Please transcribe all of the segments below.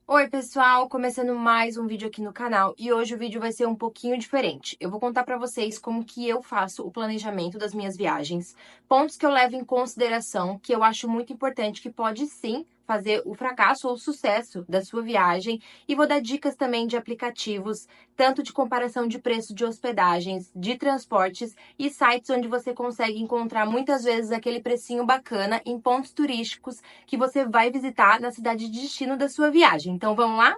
Oi, pessoal! Começando mais um vídeo aqui no canal e hoje o vídeo vai ser um pouquinho diferente. Eu vou contar pra vocês como que eu faço o planejamento das minhas viagens, pontos que eu levo em consideração, que eu acho muito importante, que pode sim fazer o fracasso ou o sucesso da sua viagem, e vou dar dicas também de aplicativos, tanto de comparação de preço de hospedagens, de transportes e sites onde você consegue encontrar muitas vezes aquele precinho bacana em pontos turísticos que você vai visitar na cidade de destino da sua viagem. Então vamos lá?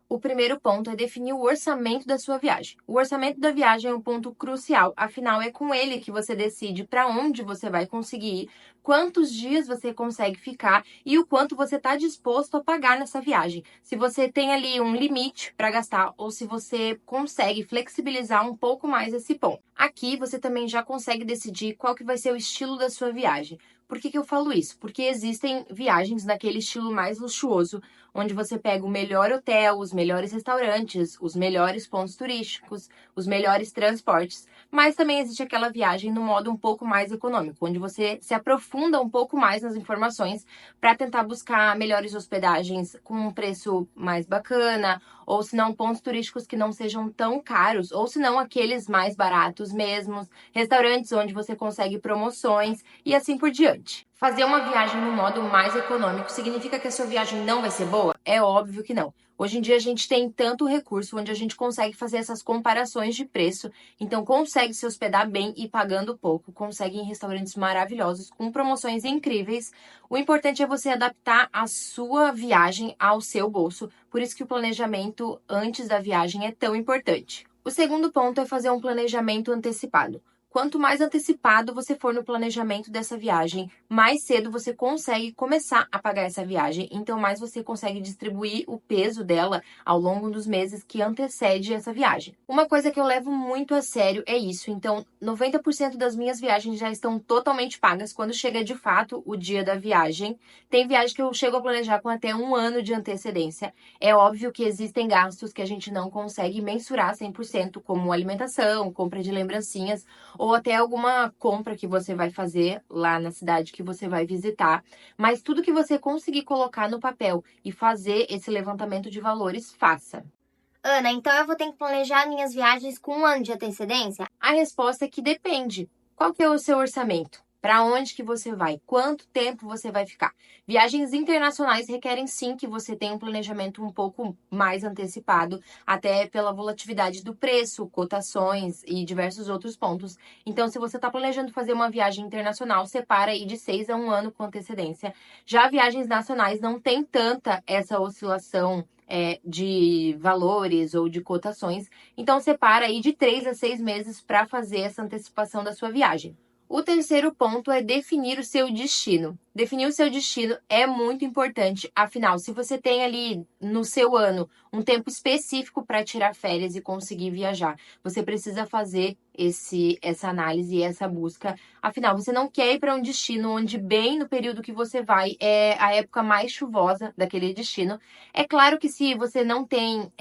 O primeiro ponto é definir o orçamento da sua viagem. O orçamento da viagem é um ponto crucial, afinal é com ele que você decide para onde você vai conseguir ir, quantos dias você consegue ficar e o quanto você está disposto a pagar nessa viagem. Se você tem ali um limite para gastar ou se você consegue flexibilizar um pouco mais esse ponto. Aqui você também já consegue decidir qual que vai ser o estilo da sua viagem. Por que eu falo isso? Porque existem viagens naquele estilo mais luxuoso, onde você pega o melhor hotel, os melhores restaurantes, os melhores pontos turísticos, os melhores transportes. Mas também existe aquela viagem no modo um pouco mais econômico, onde você se aprofunda um pouco mais nas informações para tentar buscar melhores hospedagens com um preço mais bacana, ou se não pontos turísticos que não sejam tão caros, ou se não aqueles mais baratos mesmos, restaurantes onde você consegue promoções e assim por diante. Fazer uma viagem no modo mais econômico significa que a sua viagem não vai ser boa? É óbvio que não. Hoje em dia a gente tem tanto recurso onde a gente consegue fazer essas comparações de preço, então consegue se hospedar bem e pagando pouco, consegue ir em restaurantes maravilhosos com promoções incríveis. O importante é você adaptar a sua viagem ao seu bolso, por isso que o planejamento antes da viagem é tão importante. O segundo ponto é fazer um planejamento antecipado. Quanto mais antecipado você for no planejamento dessa viagem, mais cedo você consegue começar a pagar essa viagem, então mais você consegue distribuir o peso dela ao longo dos meses que antecede essa viagem. Uma coisa que eu levo muito a sério é isso, então 90% das minhas viagens já estão totalmente pagas quando chega de fato o dia da viagem. Tem viagem que eu chego a planejar com até um ano de antecedência. É óbvio que existem gastos que a gente não consegue mensurar 100%, como alimentação, compra de lembrancinhas, ou até alguma compra que você vai fazer lá na cidade que você vai visitar. Mas tudo que você conseguir colocar no papel e fazer esse levantamento de valores, faça. Ana, então eu vou ter que planejar minhas viagens com um ano de antecedência? A resposta é que depende. Qual que é o seu orçamento? Para onde que você vai? Quanto tempo você vai ficar? Viagens internacionais requerem sim que você tenha um planejamento um pouco mais antecipado, até pela volatilidade do preço, cotações e diversos outros pontos. Então, se você está planejando fazer uma viagem internacional, separa aí de 6 a 1 ano com antecedência. Já viagens nacionais não tem tanta essa oscilação de valores ou de cotações, então separa aí de 3 a 6 meses para fazer essa antecipação da sua viagem. O terceiro ponto é definir o seu destino. Definir o seu destino é muito importante, afinal, se você tem ali no seu ano um tempo específico para tirar férias e conseguir viajar, você precisa fazer essa análise e essa busca. Afinal, você não quer ir para um destino onde bem no período que você vai é a época mais chuvosa daquele destino. É claro que se você não tem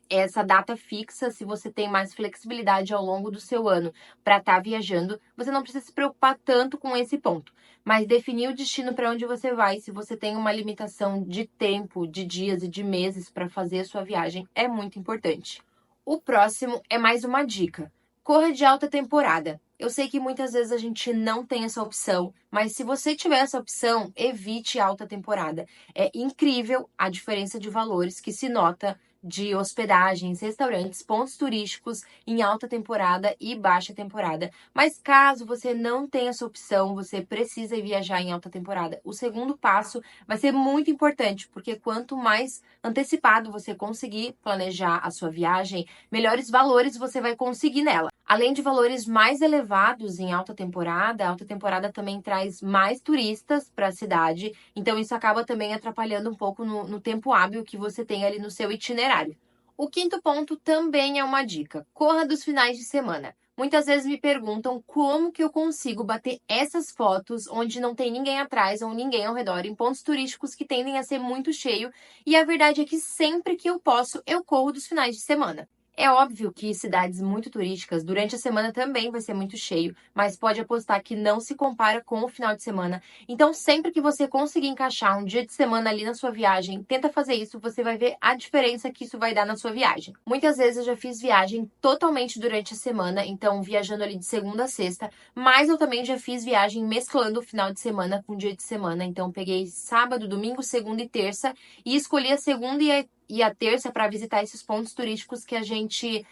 essa data fixa, se você tem mais flexibilidade ao longo do seu ano para estar viajando, você não precisa se preocupar tanto com esse ponto. Mas definir o destino para onde você vai, se você tem uma limitação de tempo, de dias e de meses para fazer a sua viagem, é muito importante. O próximo é mais uma dica. Corra de alta temporada. Eu sei que muitas vezes a gente não tem essa opção, mas se você tiver essa opção, evite alta temporada. É incrível a diferença de valores que se nota de hospedagens, restaurantes, pontos turísticos em alta temporada e baixa temporada. Mas caso você não tenha essa opção, você precisa viajar em alta temporada. O segundo passo vai ser muito importante, porque quanto mais antecipado você conseguir planejar a sua viagem, melhores valores você vai conseguir nela. Além de valores mais elevados em alta temporada também traz mais turistas para a cidade, então isso acaba também atrapalhando um pouco no tempo hábil que você tem ali no seu itinerário. O quinto ponto também é uma dica: corra dos finais de semana. Muitas vezes me perguntam como que eu consigo bater essas fotos onde não tem ninguém atrás ou ninguém ao redor, em pontos turísticos que tendem a ser muito cheio, e a verdade é que sempre que eu posso, eu corro dos finais de semana. É óbvio que cidades muito turísticas, durante a semana também vai ser muito cheio, mas pode apostar que não se compara com o final de semana. Então, sempre que você conseguir encaixar um dia de semana ali na sua viagem, tenta fazer isso, você vai ver a diferença que isso vai dar na sua viagem. Muitas vezes eu já fiz viagem totalmente durante a semana, então viajando ali de segunda a sexta, mas eu também já fiz viagem mesclando o final de semana com o dia de semana. Então, peguei sábado, domingo, segunda e terça e escolhi a segunda e a terça para visitar esses pontos turísticos que a gente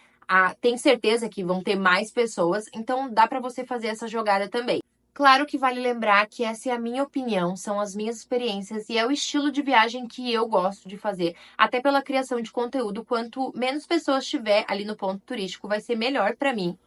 tem certeza que vão ter mais pessoas, então dá para você fazer essa jogada também. Claro que vale lembrar que essa é a minha opinião, são as minhas experiências e é o estilo de viagem que eu gosto de fazer. Até pela criação de conteúdo, quanto menos pessoas tiver ali no ponto turístico, vai ser melhor para mim.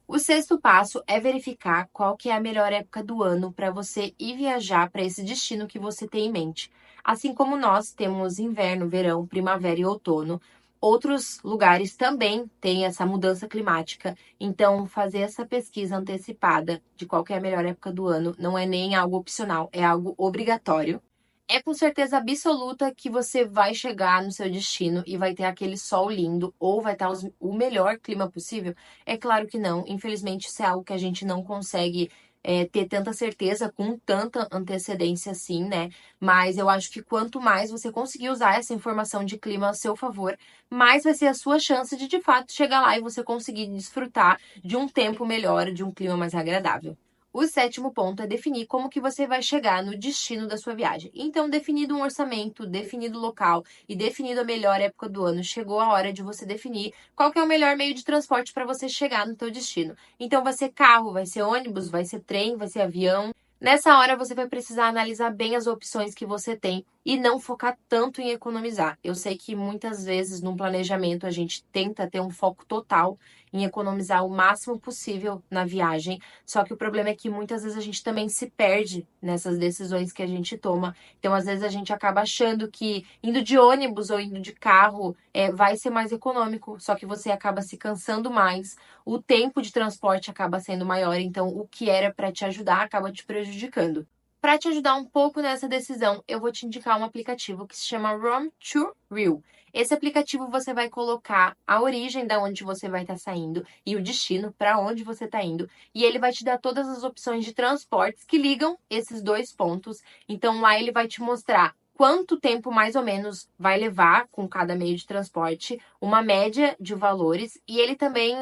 O sexto passo é verificar qual que é a melhor época do ano para você ir viajar para esse destino que você tem em mente. Assim como nós temos inverno, verão, primavera e outono, outros lugares também têm essa mudança climática. Então, fazer essa pesquisa antecipada de qual que é a melhor época do ano não é nem algo opcional, é algo obrigatório. É com certeza absoluta que você vai chegar no seu destino e vai ter aquele sol lindo ou vai estar o melhor clima possível? É claro que não. Infelizmente, isso é algo que a gente não consegue ter tanta certeza com tanta antecedência assim, né? Mas eu acho que quanto mais você conseguir usar essa informação de clima a seu favor, mais vai ser a sua chance de fato chegar lá e você conseguir desfrutar de um tempo melhor, de um clima mais agradável. O sétimo ponto é definir como que você vai chegar no destino da sua viagem. Então, definido um orçamento, definido o local e definido a melhor época do ano, chegou a hora de você definir qual que é o melhor meio de transporte para você chegar no teu destino. Então, vai ser carro, vai ser ônibus, vai ser trem, vai ser avião. Nessa hora, você vai precisar analisar bem as opções que você tem e não focar tanto em economizar. Eu sei que muitas vezes no planejamento a gente tenta ter um foco total em economizar o máximo possível na viagem, só que o problema é que muitas vezes a gente também se perde nessas decisões que a gente toma. Então, às vezes a gente acaba achando que indo de ônibus ou indo de carro vai ser mais econômico, só que você acaba se cansando mais, o tempo de transporte acaba sendo maior, então o que era para te ajudar acaba te prejudicando. Para te ajudar um pouco nessa decisão, eu vou te indicar um aplicativo que se chama Rom to Real. Esse aplicativo você vai colocar a origem da onde você vai estar saindo e o destino para onde você está indo, e ele vai te dar todas as opções de transportes que ligam esses dois pontos. Então lá ele vai te mostrar quanto tempo mais ou menos vai levar com cada meio de transporte, uma média de valores, e ele também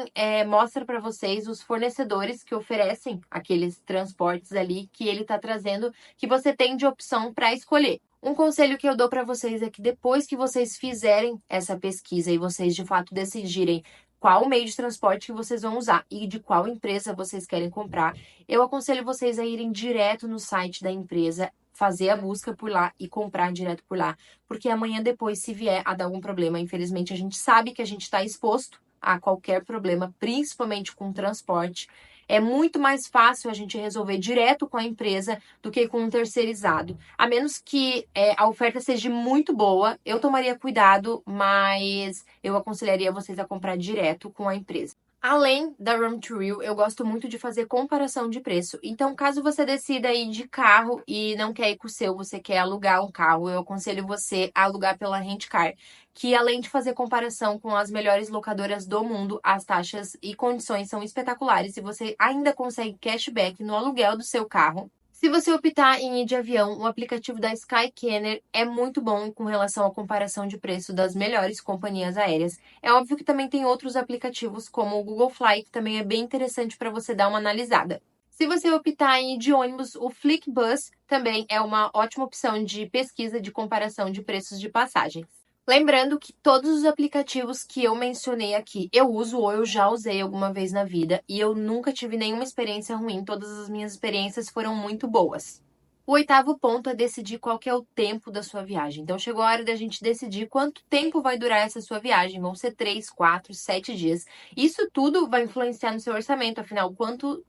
mostra para vocês os fornecedores que oferecem aqueles transportes ali que ele está trazendo, que você tem de opção para escolher. Um conselho que eu dou para vocês é que depois que vocês fizerem essa pesquisa e vocês de fato decidirem qual meio de transporte que vocês vão usar e de qual empresa vocês querem comprar, eu aconselho vocês a irem direto no site da empresa, fazer a busca por lá e comprar direto por lá, porque amanhã depois, se vier a dar algum problema, infelizmente a gente sabe que a gente está exposto a qualquer problema, principalmente com transporte. É muito mais fácil a gente resolver direto com a empresa do que com um terceirizado. A menos que a oferta seja muito boa, eu tomaria cuidado, mas eu aconselharia vocês a comprar direto com a empresa. Além da Rom to Real, eu gosto muito de fazer comparação de preço. Então, caso você decida ir de carro e não quer ir com o seu, você quer alugar um carro, eu aconselho você a alugar pela Rentcar, que além de fazer comparação com as melhores locadoras do mundo, as taxas e condições são espetaculares e você ainda consegue cashback no aluguel do seu carro. Se você optar em ir de avião, o aplicativo da Skyscanner é muito bom com relação à comparação de preço das melhores companhias aéreas. É óbvio que também tem outros aplicativos, como o Google Fly, que também é bem interessante para você dar uma analisada. Se você optar em ir de ônibus, o Flixbus também é uma ótima opção de pesquisa de comparação de preços de passagens. Lembrando que todos os aplicativos que eu mencionei aqui, eu uso ou eu já usei alguma vez na vida e eu nunca tive nenhuma experiência ruim, todas as minhas experiências foram muito boas. O oitavo ponto é decidir qual que é o tempo da sua viagem. Então, chegou a hora da gente decidir quanto tempo vai durar essa sua viagem. Vão ser 3, 4, 7 dias. Isso tudo vai influenciar no seu orçamento. Afinal,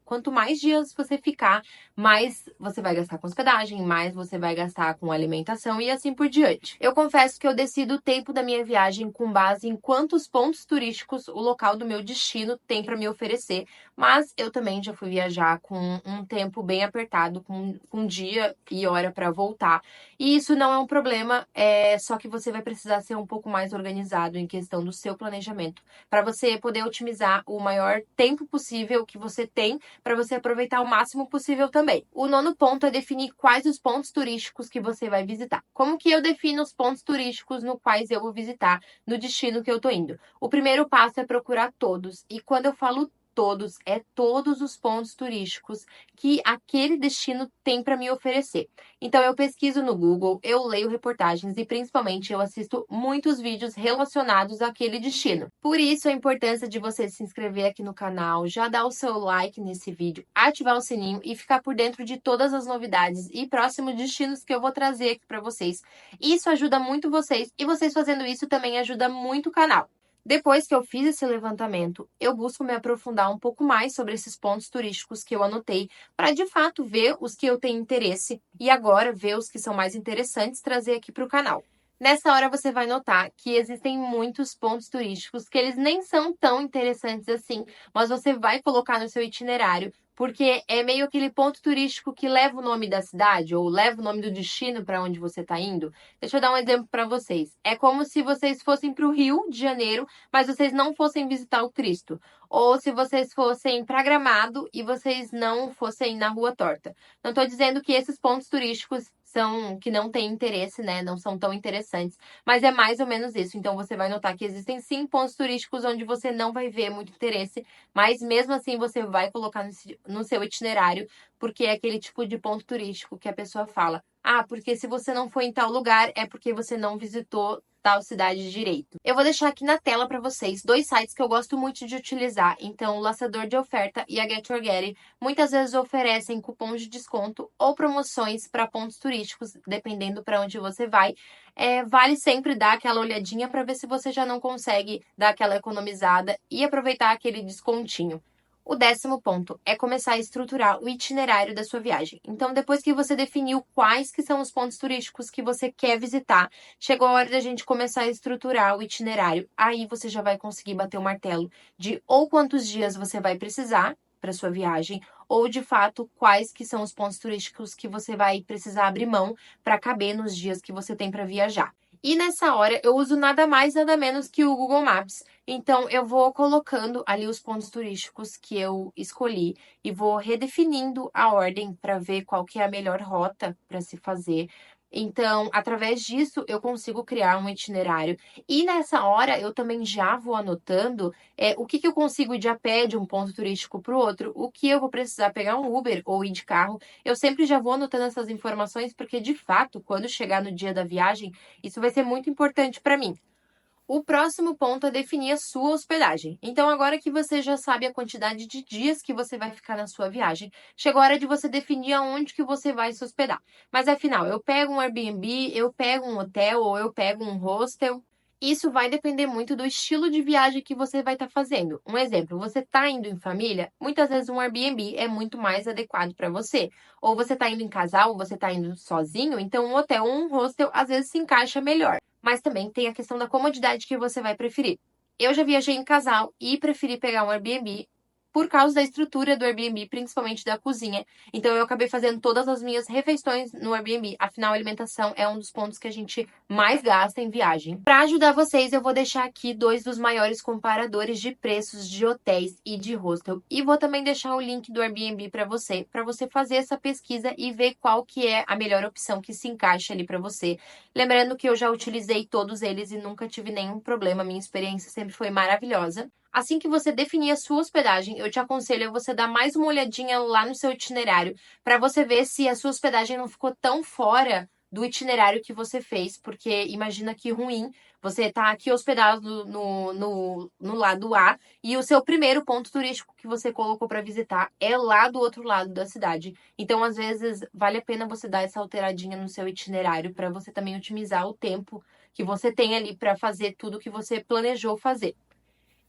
quanto mais dias você ficar, mais você vai gastar com hospedagem, mais você vai gastar com alimentação e assim por diante. Eu confesso que eu decido o tempo da minha viagem com base em quantos pontos turísticos o local do meu destino tem para me oferecer. Mas eu também já fui viajar com um tempo bem apertado, com um dia dia e hora para voltar. E isso não é um problema, só que você vai precisar ser um pouco mais organizado em questão do seu planejamento, para você poder otimizar o maior tempo possível que você tem, para você aproveitar o máximo possível também. O nono ponto é definir quais os pontos turísticos que você vai visitar. Como que eu defino os pontos turísticos no quais eu vou visitar no destino que eu tô indo? O primeiro passo é procurar todos. E quando eu falo todos, é todos os pontos turísticos que aquele destino tem para me oferecer. Então eu pesquiso no Google, eu leio reportagens e principalmente eu assisto muitos vídeos relacionados àquele destino. Por isso a importância de você se inscrever aqui no canal, já dar o seu like nesse vídeo, ativar o sininho e ficar por dentro de todas as novidades e próximos destinos que eu vou trazer aqui para vocês. Isso ajuda muito vocês e vocês fazendo isso também ajuda muito o canal. Depois que eu fiz esse levantamento, eu busco me aprofundar um pouco mais sobre esses pontos turísticos que eu anotei, para de fato ver os que eu tenho interesse e agora ver os que são mais interessantes trazer aqui para o canal. Nessa hora você vai notar que existem muitos pontos turísticos que eles nem são tão interessantes assim, mas você vai colocar no seu itinerário, porque é meio aquele ponto turístico que leva o nome da cidade ou leva o nome do destino para onde você está indo. Deixa eu dar um exemplo para vocês. É como se vocês fossem para o Rio de Janeiro, mas vocês não fossem visitar o Cristo. Ou se vocês fossem para Gramado e vocês não fossem na Rua Torta. Não estou dizendo que esses pontos turísticos que não têm interesse, né? Não são tão interessantes. Mas é mais ou menos isso. Então você vai notar que existem sim pontos turísticos onde você não vai ver muito interesse, mas mesmo assim você vai colocar no seu itinerário, porque é aquele tipo de ponto turístico que a pessoa fala: ah, porque se você não foi em tal lugar, é porque você não visitou tal cidade direito. Eu vou deixar aqui na tela para vocês dois sites que eu gosto muito de utilizar. Então, o Laçador de Oferta e a Get Your Getty muitas vezes oferecem cupons de desconto ou promoções para pontos turísticos, dependendo para onde você vai. Vale sempre dar aquela olhadinha para ver se você já não consegue dar aquela economizada e aproveitar aquele descontinho. O 10º ponto é começar a estruturar o itinerário da sua viagem. Então, depois que você definiu quais que são os pontos turísticos que você quer visitar, chegou a hora da gente começar a estruturar o itinerário. Aí você já vai conseguir bater o martelo de ou quantos dias você vai precisar para sua viagem, ou de fato quais que são os pontos turísticos que você vai precisar abrir mão para caber nos dias que você tem para viajar. E nessa hora eu uso nada mais, nada menos que o Google Maps. Então eu vou colocando ali os pontos turísticos que eu escolhi e vou redefinindo a ordem para ver qual que é a melhor rota para se fazer. Então, através disso, eu consigo criar um itinerário. E nessa hora, eu também já vou anotando o que eu consigo ir de a pé de um ponto turístico para o outro, o que eu vou precisar pegar um Uber ou ir de carro. Eu sempre já vou anotando essas informações, porque de fato, quando chegar no dia da viagem, isso vai ser muito importante para mim. O próximo ponto é definir a sua hospedagem. Então, agora que você já sabe a quantidade de dias que você vai ficar na sua viagem, chegou a hora de você definir aonde que você vai se hospedar. Mas afinal, eu pego um Airbnb, eu pego um hotel ou eu pego um hostel. Isso vai depender muito do estilo de viagem que você vai estar fazendo. Um exemplo, você está indo em família, muitas vezes um Airbnb é muito mais adequado para você. Ou você está indo em casal, ou você está indo sozinho, então um hotel ou um hostel às vezes se encaixa melhor. Mas também tem a questão da comodidade que você vai preferir. Eu já viajei em casal e preferi pegar um Airbnb por causa da estrutura do Airbnb, principalmente da cozinha. Então eu acabei fazendo todas as minhas refeições no Airbnb. Afinal, a alimentação é um dos pontos que a gente mais gasta em viagem. Para ajudar vocês, eu vou deixar aqui dois dos maiores comparadores de preços de hotéis e de hostel. E vou também deixar o link do Airbnb para você fazer essa pesquisa e ver qual que é a melhor opção que se encaixa ali para você. Lembrando que eu já utilizei todos eles e nunca tive nenhum problema. Minha experiência sempre foi maravilhosa. Assim que você definir a sua hospedagem, eu te aconselho a você dar mais uma olhadinha lá no seu itinerário para você ver se a sua hospedagem não ficou tão fora do itinerário que você fez, porque imagina que ruim, você tá aqui hospedado no lado A e o seu primeiro ponto turístico que você colocou para visitar é lá do outro lado da cidade. Então, às vezes, vale a pena você dar essa alteradinha no seu itinerário para você também otimizar o tempo que você tem ali para fazer tudo que você planejou fazer.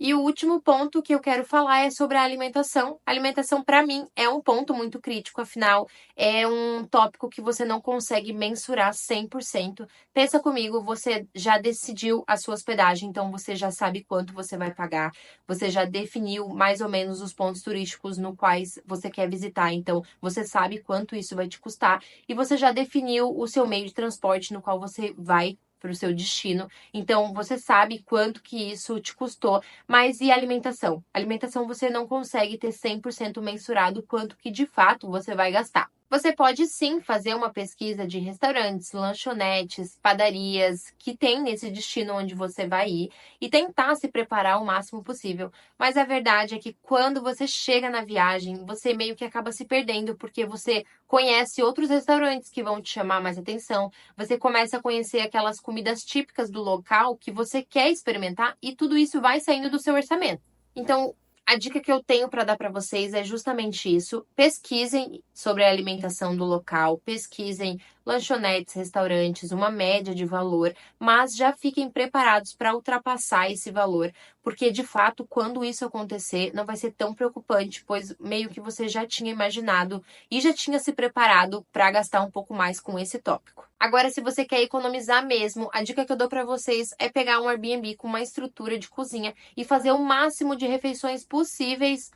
E o último ponto que eu quero falar é sobre a alimentação. A alimentação, para mim, é um ponto muito crítico, afinal, é um tópico que você não consegue mensurar 100%. Pensa comigo, você já decidiu a sua hospedagem, então você já sabe quanto você vai pagar, você já definiu mais ou menos os pontos turísticos no quais você quer visitar, então você sabe quanto isso vai te custar, e você já definiu o seu meio de transporte no qual você vai para o seu destino. Então, você sabe quanto que isso te custou. Mas e alimentação? Alimentação você não consegue ter 100% mensurado quanto que de fato você vai gastar. Você pode sim fazer uma pesquisa de restaurantes, lanchonetes, padarias que tem nesse destino onde você vai ir e tentar se preparar o máximo possível. Mas a verdade é que quando você chega na viagem, você meio que acaba se perdendo porque você conhece outros restaurantes que vão te chamar mais atenção, você começa a conhecer aquelas comidas típicas do local que você quer experimentar e tudo isso vai saindo do seu orçamento. Então, a dica que eu tenho para dar para vocês é justamente isso. Pesquisem sobre a alimentação do local, pesquisem lanchonetes, restaurantes, uma média de valor, mas já fiquem preparados para ultrapassar esse valor, porque de fato, quando isso acontecer, não vai ser tão preocupante, pois meio que você já tinha imaginado e já tinha se preparado para gastar um pouco mais com esse tópico. Agora, se você quer economizar mesmo, a dica que eu dou para vocês é pegar um Airbnb com uma estrutura de cozinha e fazer o máximo de refeições possíveis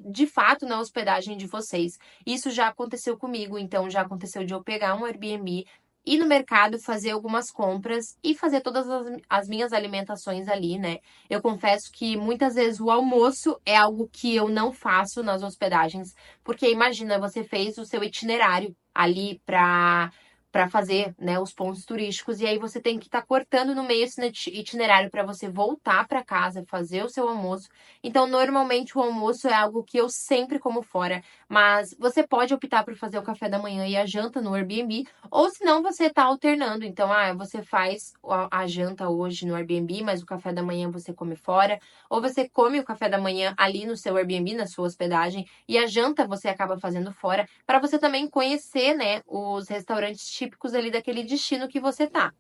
de fato na hospedagem de vocês. Isso já aconteceu comigo, então já aconteceu de eu pegar um Airbnb, ir no mercado, fazer algumas compras e fazer todas as minhas alimentações ali, né? Eu confesso que muitas vezes o almoço é algo que eu não faço nas hospedagens, porque imagina, você fez o seu itinerário ali para fazer, né, os pontos turísticos e aí você tem que estar cortando no meio esse itinerário para você voltar para casa, fazer o seu almoço. Então, normalmente o almoço é algo que eu sempre como fora, mas você pode optar por fazer o café da manhã e a janta no Airbnb, ou se não você tá alternando. Então, você faz a janta hoje no Airbnb, mas o café da manhã você come fora, ou você come o café da manhã ali no seu Airbnb, na sua hospedagem, e a janta você acaba fazendo fora, para você também conhecer, né, os restaurantes típicos ali daquele destino que você tá.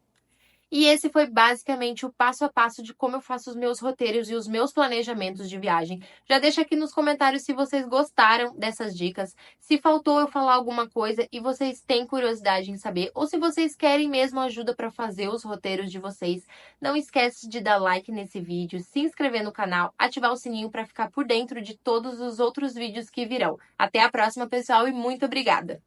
E esse foi basicamente o passo a passo de como eu faço os meus roteiros e os meus planejamentos de viagem. Já deixa aqui nos comentários se vocês gostaram dessas dicas, se faltou eu falar alguma coisa e vocês têm curiosidade em saber, ou se vocês querem mesmo ajuda para fazer os roteiros de vocês. Não esquece de dar like nesse vídeo, se inscrever no canal, ativar o sininho para ficar por dentro de todos os outros vídeos que virão. Até a próxima, pessoal, e muito obrigada!